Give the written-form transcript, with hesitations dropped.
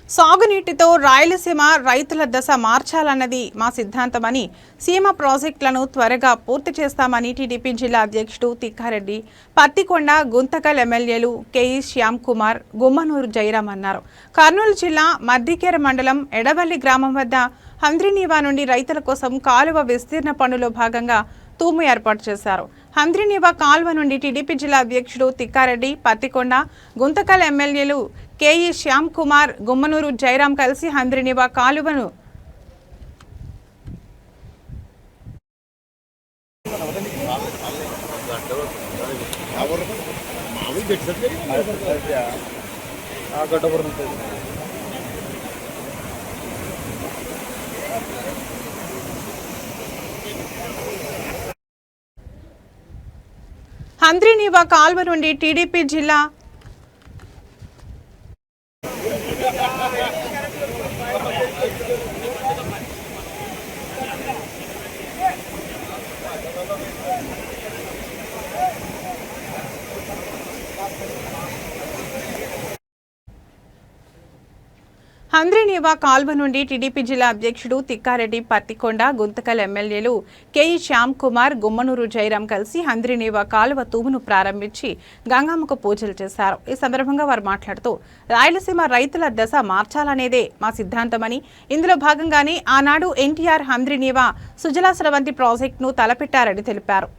సాగునీటితో రాయలసీమ రైతుల దశ మార్చాలన్నది మా సిద్ధాంతమని, సీమ ప్రాజెక్టులను త్వరగా పూర్తి చేస్తామని టీడీపీ జిల్లా అధ్యక్షుడు తిక్కారెడ్డి, పత్తికొండ, గుంతకల్ ఎమ్మెల్యేలు కేఈ శ్యామ్ కుమార్, గుమ్మనూరు జయరాం అన్నారు. కర్నూలు జిల్లా మద్దికేర మండలం ఎడవల్లి గ్రామం వద్ద హంద్రీనీవా నుండి రైతుల కోసం కాలువ విస్తీర్ణ పనులో భాగంగా తూము ఏర్పాటు చేశారు. హంద్రీనీవా కాల్వ నుండి టీడీపీ జిల్లా అధ్యక్షుడు తిక్కారెడ్డి, పత్తికొండ, గుంతకల్ ఎమ్మెల్యేలు కేఈ శ్యామ్ కుమార్, గుమ్మనూరు జయరాం కలిసి హంద్రీనీవా కాలువను హంద్రీనీవా కాల్వ నుండి టీడీపీ జిల్లా హంద్రీనీవా కాల్వ నుండి టీడీపీ జిల్లా అధ్యక్షుడు తిక్కారెడ్డి, పత్తికొండ, గుంతకల్ ఎమ్మెల్యేలు కేఈ శ్యామ్ కుమార్, గుమ్మనూరు జయరాం కలిసి హంద్రీనీవా కాలువ తూమును ప్రారంభించి గంగమ్మకు పూజలు చేశారు. ఈ సందర్భంగా వారు మాట్లాడుతూ రాయలసీమ రైతుల దశ మార్చాలనేదే మా సిద్ధాంతమని, ఇందులో భాగంగానే ఆనాడు ఎన్టీఆర్ హంద్రీనీవా సుజలా స్రవంతి ప్రాజెక్టును తలపెట్టారని తెలిపారు.